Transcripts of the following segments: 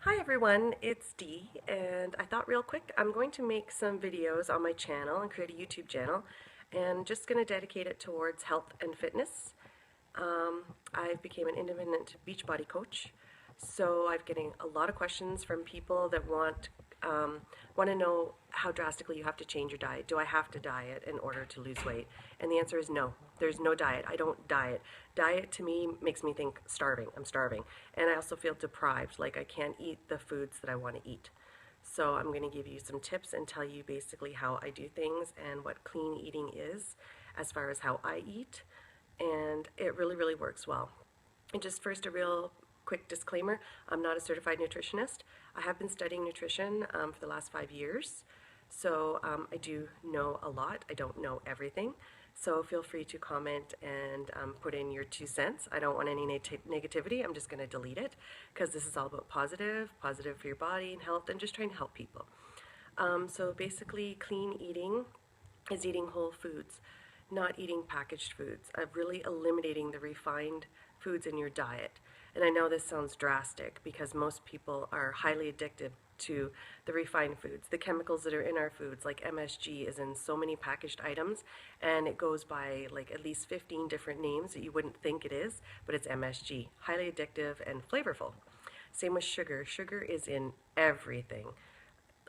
Hi everyone, it's Dee, and I thought real quick I'm going to make some videos on my channel and create a YouTube channel, and just going to dedicate it towards health and fitness. I became an independent Beachbody coach, so I'm getting a lot of questions from people that um, want to know how drastically you have to change your diet. Do I have to diet in order to lose weight? And the answer is no. There's no diet. I don't diet. Diet to me makes me think starving. I'm starving. And I also feel deprived, like I can't eat the foods that I want to eat. So I'm going to give you some tips and tell you basically how I do things and what clean eating is as far as how I eat. And it really, really works well. And just first, a real quick disclaimer, I'm not a certified nutritionist. I have been studying nutrition for the last 5 years, so I do know a lot. I don't know everything, so feel free to comment and put in your 2 cents. I don't want any negativity. I'm just going to delete it because this is all about positive for your body and health, and just trying to help people. So basically, clean eating is eating whole foods, not eating packaged foods, of really eliminating the refined foods in your diet. And I know this sounds drastic because most people are highly addicted to the refined foods. The chemicals that are in our foods, like MSG, is in so many packaged items, and it goes by like at least 15 different names that you wouldn't think it is, but it's MSG. Highly addictive and flavorful. Same with sugar. Sugar is in everything.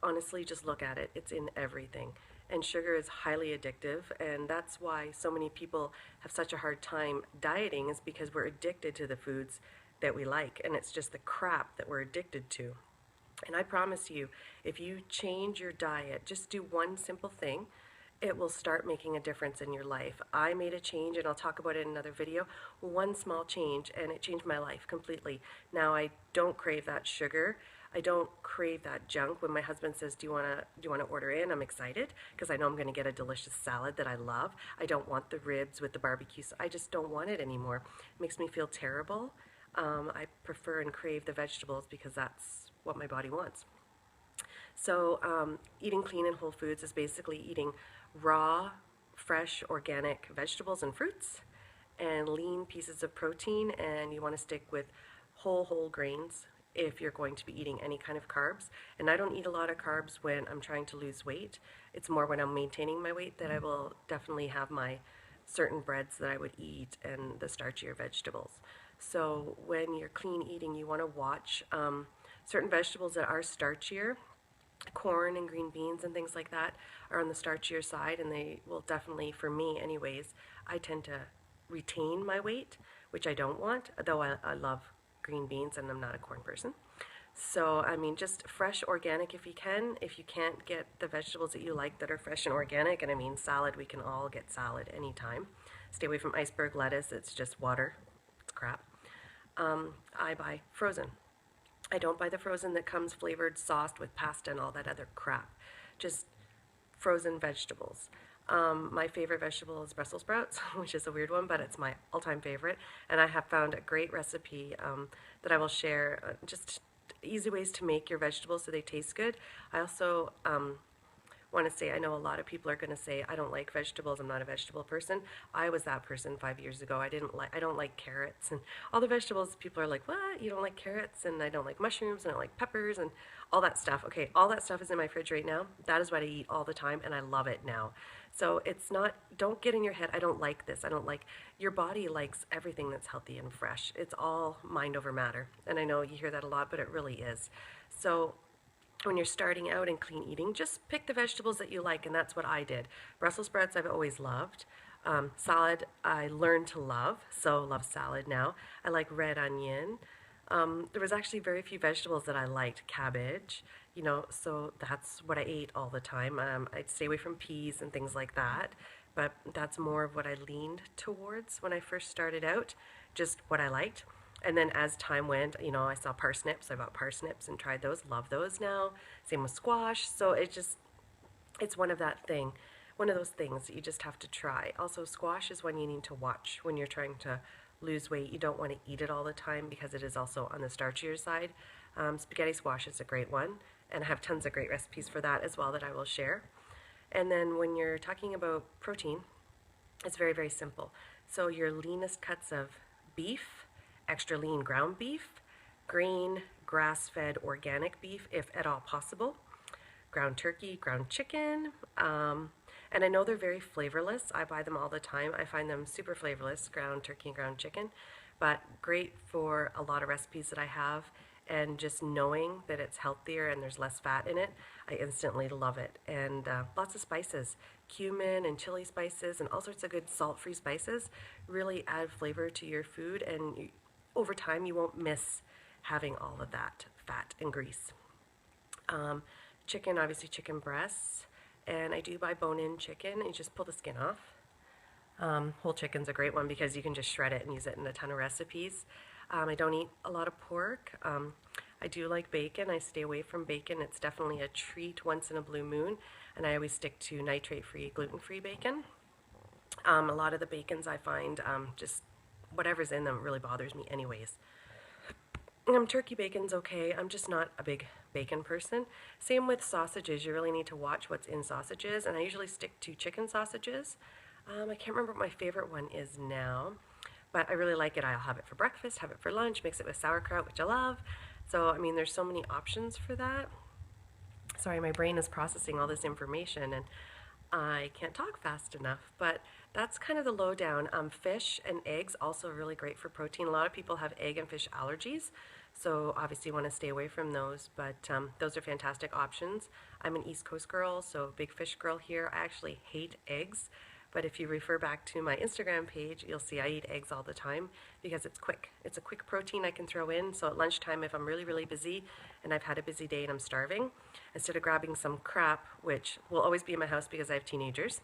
Honestly, just look at it. It's in everything. And sugar is highly addictive, and that's why so many people have such a hard time dieting, is because we're addicted to the foods that we like, and it's just the crap that we're addicted to. And I promise you, if you change your diet, just do one simple thing, it will start making a difference in your life. I made a change, and I'll talk about it in another video. One small change, and it changed my life completely. Now I don't crave that sugar. I don't crave that junk. When my husband says, do you want to order in? I'm excited because I know I'm going to get a delicious salad that I love. I don't want the ribs with the barbecue. I just don't want it anymore. It makes me feel terrible. I prefer and crave the vegetables because that's what my body wants. So eating clean and whole foods is basically eating raw, fresh, organic vegetables and fruits, and lean pieces of protein, and you want to stick with whole grains if you're going to be eating any kind of carbs. And I don't eat a lot of carbs when I'm trying to lose weight. It's more when I'm maintaining my weight that I will definitely have my certain breads that I would eat and the starchier vegetables. So when you're clean eating, you want to watch certain vegetables that are starchier. Corn and green beans and things like that are on the starchier side, and they will definitely, for me anyways, I tend to retain my weight, which I don't want, though I love green beans and I'm not a corn person. So, I mean, just fresh organic if you can. If you can't get the vegetables that you like that are fresh and organic, and I mean salad, we can all get salad anytime. Stay away from iceberg lettuce, it's just water, it's crap. I buy frozen. I don't buy the frozen that comes flavored, sauced with pasta and all that other crap. Just frozen vegetables. My favorite vegetable is Brussels sprouts, which is a weird one, but it's my all-time favorite. And I have found a great recipe that I will share, just easy ways to make your vegetables so they taste good. I also want to say, I know a lot of people are going to say, I don't like vegetables, I'm not a vegetable person. I was that person 5 years ago. I don't like carrots and all the vegetables. People are like, what? You don't like carrots? And I don't like mushrooms, and I don't like peppers and all that stuff. Okay, all that stuff is in my fridge right now. That is what I eat all the time, and I love it now. So it's not, don't get in your head, I don't like this. I don't like, your body likes everything that's healthy and fresh. It's all mind over matter. And I know you hear that a lot, but it really is. So when you're starting out in clean eating, just pick the vegetables that you like, and that's what I did. Brussels sprouts I've always loved. Salad I learned to love, so love salad now. I like red onion. There was actually very few vegetables that I liked. Cabbage, so that's what I ate all the time. I'd stay away from peas and things like that, but that's more of what I leaned towards when I first started out, just what I liked. And then as time went, I saw parsnips. I bought parsnips and tried those. Love those now. Same with squash. So it's one of those things that you just have to try. Also, squash is one you need to watch when you're trying to lose weight. You don't want to eat it all the time because it is also on the starchier side. Spaghetti squash is a great one, and I have tons of great recipes for that as well that I will share. And then when you're talking about protein, it's very, very simple. So your leanest cuts of beef, extra lean ground beef, grain grass-fed organic beef, if at all possible, ground turkey, ground chicken, and I know they're very flavorless. I buy them all the time. I find them super flavorless, ground turkey and ground chicken, but great for a lot of recipes that I have. And just knowing that it's healthier and there's less fat in it, I instantly love it. And lots of spices, cumin and chili spices and all sorts of good salt-free spices really add flavor to your food, and over time you won't miss having all of that fat and grease. Chicken, obviously chicken breasts, and I do buy bone-in chicken, and you just pull the skin off. Whole chicken's a great one because you can just shred it and use it in a ton of recipes. I don't eat a lot of pork. I do like bacon. I stay away from bacon. It's definitely a treat once in a blue moon, and I always stick to nitrate-free, gluten-free bacon. A lot of the bacons I find, just whatever's in them really bothers me anyways. Turkey bacon's okay. I'm just not a big bacon person. Same with sausages. You really need to watch what's in sausages, and I usually stick to chicken sausages. I can't remember what my favorite one is now, but I really like it. I'll have it for breakfast, have it for lunch, mix it with sauerkraut, which I love. So, I mean, there's so many options for that. Sorry, my brain is processing all this information, and I can't talk fast enough, but that's kind of the lowdown. Fish and eggs also really great for protein. A lot of people have egg and fish allergies, so obviously you want to stay away from those, but those are fantastic options. I'm an East Coast girl, so big fish girl here. I actually hate eggs, but if you refer back to my Instagram page, you'll see I eat eggs all the time because it's quick. It's a quick protein I can throw in, so at lunchtime if I'm really, really busy and I've had a busy day and I'm starving, instead of grabbing some crap, which will always be in my house because I have teenagers,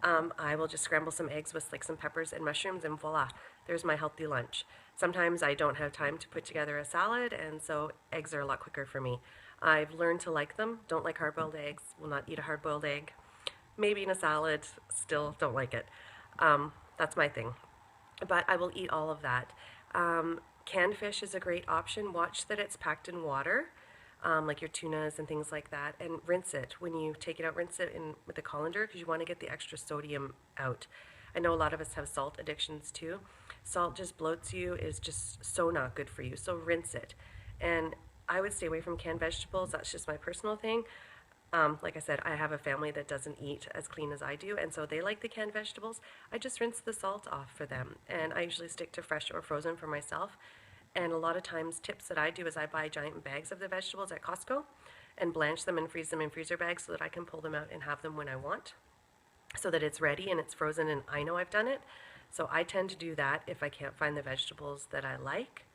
I will just scramble some eggs with like some peppers and mushrooms, and voila, there's my healthy lunch. Sometimes I don't have time to put together a salad, and so eggs are a lot quicker for me. I've learned to like them. Don't like hard-boiled eggs. Will not eat a hard-boiled egg. Maybe in a salad, still don't like it. That's my thing. But I will eat all of that. Canned fish is a great option. Watch that it's packed in water, like your tunas and things like that, and rinse it. When you take it out, rinse it in with a colander because you want to get the extra sodium out. I know a lot of us have salt addictions too. Salt just bloats you, is just so not good for you, so rinse it. And I would stay away from canned vegetables. That's just my personal thing. Like I said, I have a family that doesn't eat as clean as I do, and so they like the canned vegetables. I just rinse the salt off for them, and I usually stick to fresh or frozen for myself. And a lot of times, tips that I do is I buy giant bags of the vegetables at Costco and blanch them and freeze them in freezer bags so that I can pull them out and have them when I want, so that it's ready and it's frozen and I know I've done it. So I tend to do that if I can't find the vegetables that I like.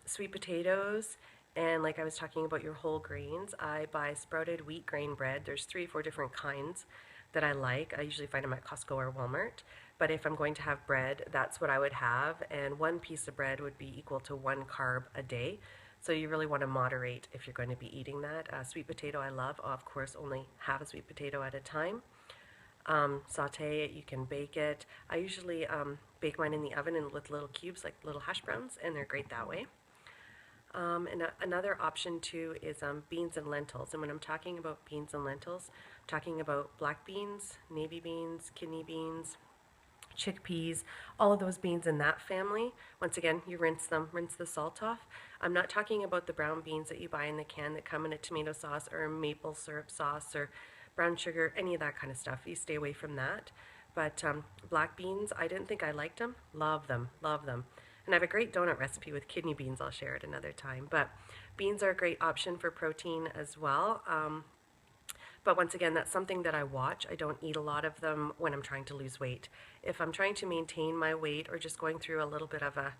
Sweet potatoes, and like I was talking about your whole grains, I buy sprouted wheat grain bread. There's 3 or 4 different kinds that I like. I usually find them at Costco or Walmart. But if I'm going to have bread, that's what I would have. And 1 piece of bread would be equal to 1 carb a day. So you really want to moderate if you're going to be eating that. Sweet potato I love. Of course, only half a sweet potato at a time. Saute it, you can bake it. I usually bake mine in the oven and with little cubes, like little hash browns, and they're great that way. And another option too is beans and lentils. And when I'm talking about beans and lentils, I'm talking about black beans, navy beans, kidney beans, chickpeas, all of those beans in that family. Once again, you rinse them, rinse the salt off. I'm not talking about the brown beans that you buy in the can that come in a tomato sauce or a maple syrup sauce or brown sugar, any of that kind of stuff. You stay away from that. But black beans, I didn't think I liked them. Love them, love them. And I have a great donut recipe with kidney beans. I'll share it another time. But beans are a great option for protein as well. But once again, that's something that I watch. I don't eat a lot of them when I'm trying to lose weight. If I'm trying to maintain my weight or just going through a little bit of a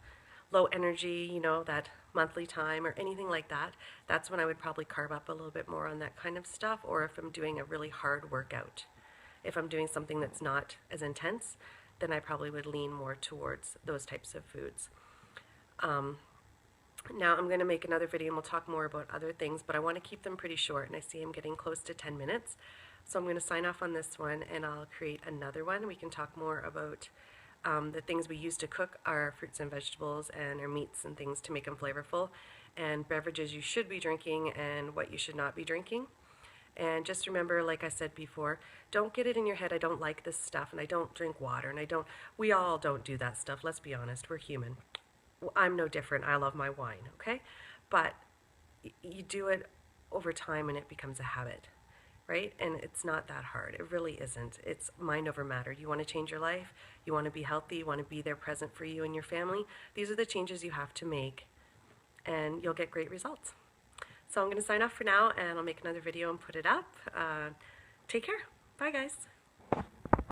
low energy, you know, that monthly time or anything like that, that's when I would probably carb up a little bit more on that kind of stuff, or if I'm doing a really hard workout. If I'm doing something that's not as intense, then I probably would lean more towards those types of foods. Now I'm going to make another video and we'll talk more about other things, but I want to keep them pretty short, and I see I'm getting close to 10 minutes. So I'm going to sign off on this one and I'll create another one. We can talk more about the things we use to cook our fruits and vegetables and our meats and things to make them flavorful, and beverages you should be drinking and what you should not be drinking. And just remember, like I said before, don't get it in your head, I don't like this stuff and I don't drink water and we all don't do that stuff. Let's be honest, we're human. I'm no different. I love my wine, okay? but you do it over time and it becomes a habit, right? And it's not that hard. It really isn't. It's mind over matter. You want to change your life, you want to be healthy, you want to be there present for you and your family. These are the changes you have to make, and you'll get great results. So I'm going to sign off for now, and I'll make another video and put it up. Take care. Bye, guys.